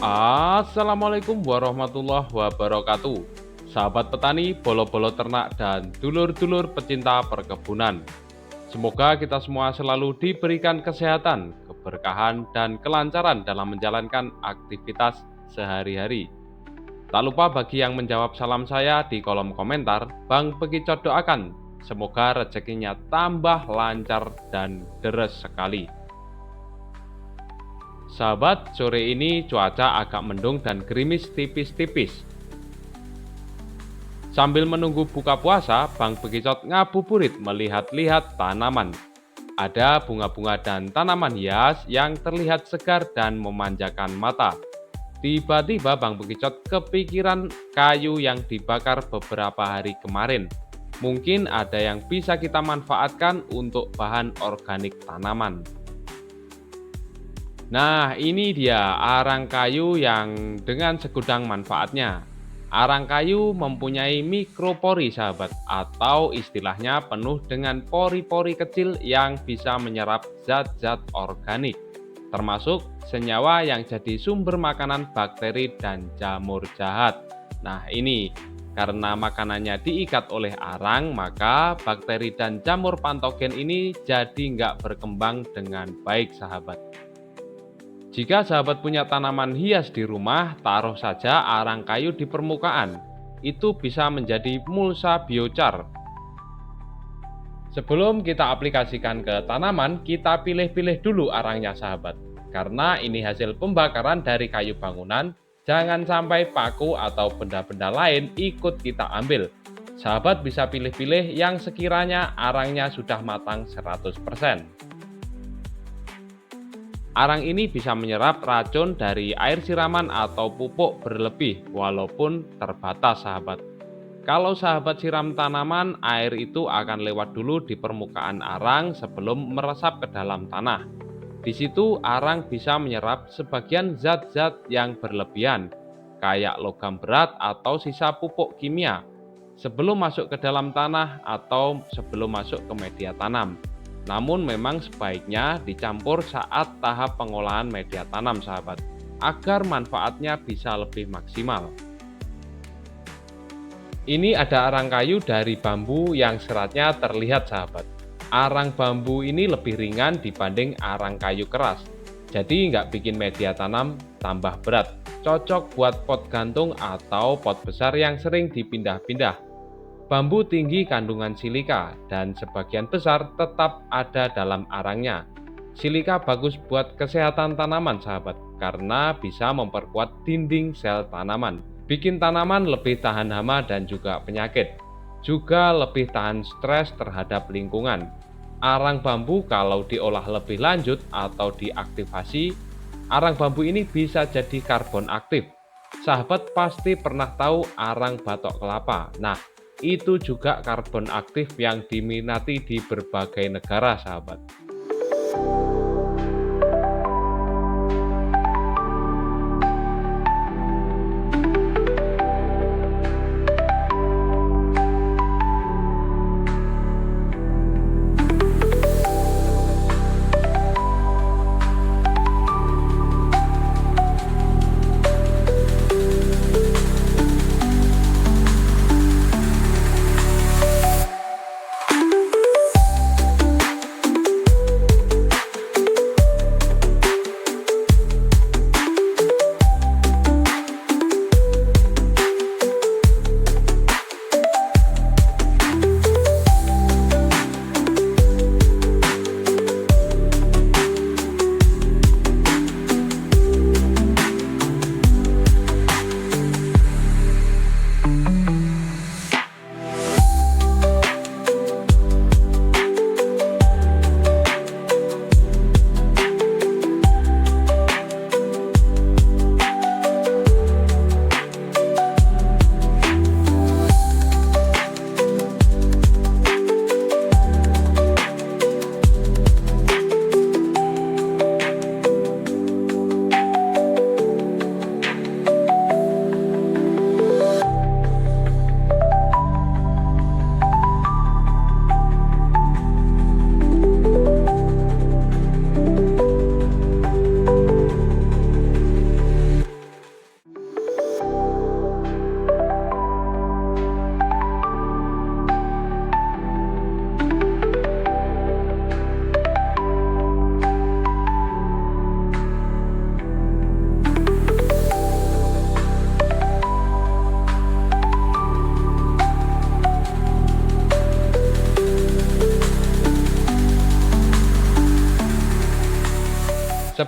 Assalamualaikum warahmatullahi wabarakatuh. Sahabat petani, bolo-bolo ternak, dan dulur-dulur pecinta perkebunan. Semoga kita semua selalu diberikan kesehatan, keberkahan, dan kelancaran dalam menjalankan aktivitas sehari-hari. Tak lupa bagi yang menjawab salam saya di kolom komentar, Bang Bekicot doakan semoga rezekinya tambah lancar dan deres sekali. Sahabat, sore ini cuaca agak mendung dan gerimis tipis-tipis. Sambil menunggu buka puasa, Bang Bekicot ngabuburit melihat-lihat tanaman. Ada bunga-bunga dan tanaman hias yang terlihat segar dan memanjakan mata. Tiba-tiba Bang Bekicot kepikiran kayu yang dibakar beberapa hari kemarin. Mungkin ada yang bisa kita manfaatkan untuk bahan organik tanaman. Nah, ini dia arang kayu yang dengan segudang manfaatnya. Arang kayu mempunyai mikropori, sahabat, atau istilahnya penuh dengan pori-pori kecil yang bisa menyerap zat-zat organik, termasuk senyawa yang jadi sumber makanan bakteri dan jamur jahat. Nah, ini karena makanannya diikat oleh arang, maka bakteri dan jamur patogen ini jadi nggak berkembang dengan baik, sahabat. Jika sahabat punya tanaman hias di rumah, taruh saja arang kayu di permukaan. Itu bisa menjadi mulsa biochar. Sebelum kita aplikasikan ke tanaman, kita pilih-pilih dulu arangnya, sahabat. Karena ini hasil pembakaran dari kayu bangunan, jangan sampai paku atau benda-benda lain ikut kita ambil. Sahabat bisa pilih-pilih yang sekiranya arangnya sudah matang 100%. Arang ini bisa menyerap racun dari air siraman atau pupuk berlebih walaupun terbatas, sahabat. Kalau sahabat siram tanaman, air itu akan lewat dulu di permukaan arang sebelum meresap ke dalam tanah. Di situ arang bisa menyerap sebagian zat-zat yang berlebihan, kayak logam berat atau sisa pupuk kimia, sebelum masuk ke dalam tanah atau sebelum masuk ke media tanam. Namun memang sebaiknya dicampur saat tahap pengolahan media tanam, sahabat, agar manfaatnya bisa lebih maksimal. Ini ada arang kayu dari bambu yang seratnya terlihat, sahabat. Arang bambu ini lebih ringan dibanding arang kayu keras, jadi nggak bikin media tanam tambah berat. Cocok buat pot gantung atau pot besar yang sering dipindah-pindah. Bambu tinggi kandungan silika dan sebagian besar tetap ada dalam arangnya. Silika bagus buat kesehatan tanaman, sahabat, karena bisa memperkuat dinding sel tanaman, bikin tanaman lebih tahan hama dan juga penyakit, juga lebih tahan stres terhadap lingkungan. Arang bambu kalau diolah lebih lanjut atau diaktifasi, arang bambu ini bisa jadi karbon aktif. Sahabat pasti pernah tahu arang batok kelapa. Nah, itu juga karbon aktif yang diminati di berbagai negara, sahabat.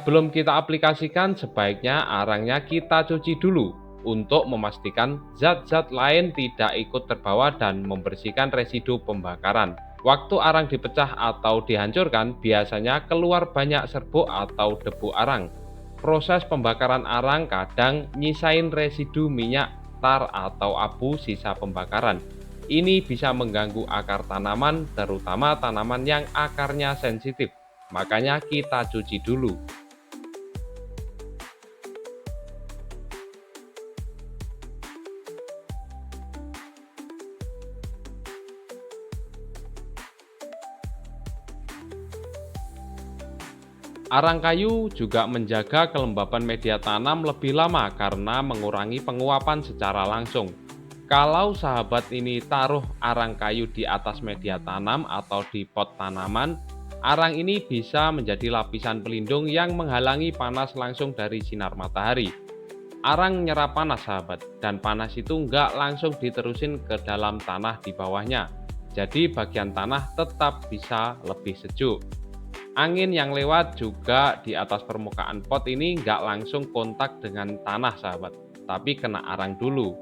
Sebelum kita aplikasikan, sebaiknya arangnya kita cuci dulu untuk memastikan zat-zat lain tidak ikut terbawa dan membersihkan residu pembakaran. Waktu arang dipecah atau dihancurkan, biasanya keluar banyak serbuk atau debu arang. Proses pembakaran arang kadang nyisain residu minyak, tar, atau abu sisa pembakaran. Ini bisa mengganggu akar tanaman, terutama tanaman yang akarnya sensitif. Makanya kita cuci dulu. Arang kayu juga menjaga kelembapan media tanam lebih lama karena mengurangi penguapan secara langsung. Kalau sahabat ini taruh arang kayu di atas media tanam atau di pot tanaman, arang ini bisa menjadi lapisan pelindung yang menghalangi panas langsung dari sinar matahari. Arang nyerap panas sahabat, dan panas itu nggak langsung diterusin ke dalam tanah di bawahnya. Jadi bagian tanah tetap bisa lebih sejuk. Angin yang lewat juga di atas permukaan pot ini nggak langsung kontak dengan tanah sahabat, tapi kena arang dulu.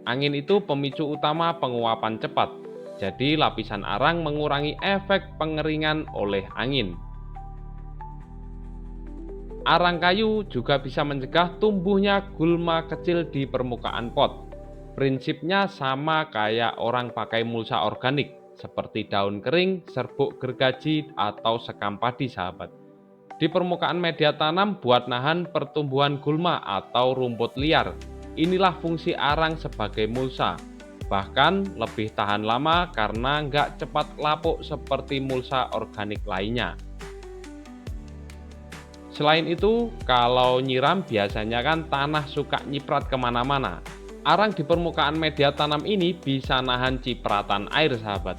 Angin itu pemicu utama penguapan cepat, jadi lapisan arang mengurangi efek pengeringan oleh angin. Arang kayu juga bisa mencegah tumbuhnya gulma kecil di permukaan pot. Prinsipnya sama kayak orang pakai mulsa organik, seperti daun kering, serbuk gergaji, atau sekam padi sahabat. Di permukaan media tanam buat nahan pertumbuhan gulma atau rumput liar. Inilah fungsi arang sebagai mulsa. Bahkan lebih tahan lama karena nggak cepat lapuk seperti mulsa organik lainnya. Selain itu, kalau nyiram biasanya kan tanah suka nyiprat kemana-mana. Arang di permukaan media tanam ini bisa nahan cipratan air sahabat.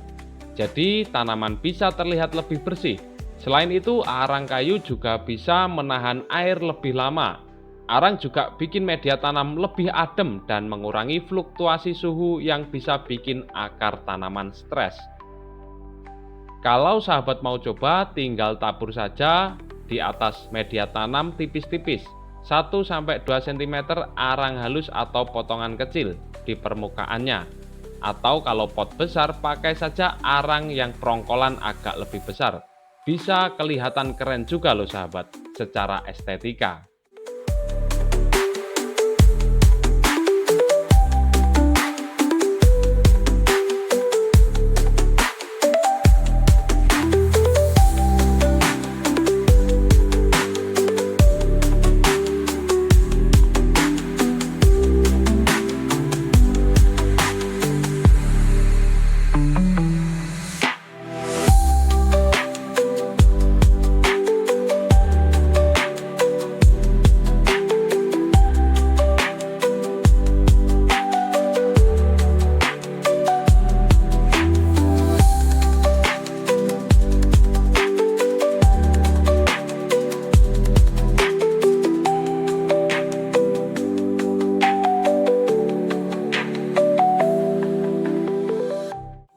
Jadi tanaman bisa terlihat lebih bersih. Selain itu, arang kayu juga bisa menahan air lebih lama. Arang juga bikin media tanam lebih adem dan mengurangi fluktuasi suhu yang bisa bikin akar tanaman stres. Kalau sahabat mau coba, tinggal tabur saja di atas media tanam tipis-tipis 1-2 cm arang halus atau potongan kecil di permukaannya. Atau kalau pot besar, pakai saja arang yang prongkolan agak lebih besar. Bisa kelihatan keren juga loh sahabat, secara estetika.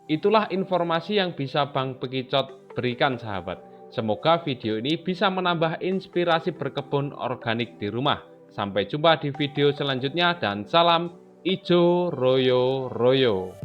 Itulah informasi yang bisa Bang Bekicot berikan sahabat. Semoga video ini bisa menambah inspirasi berkebun organik di rumah. Sampai jumpa di video selanjutnya dan salam ijo royo royo.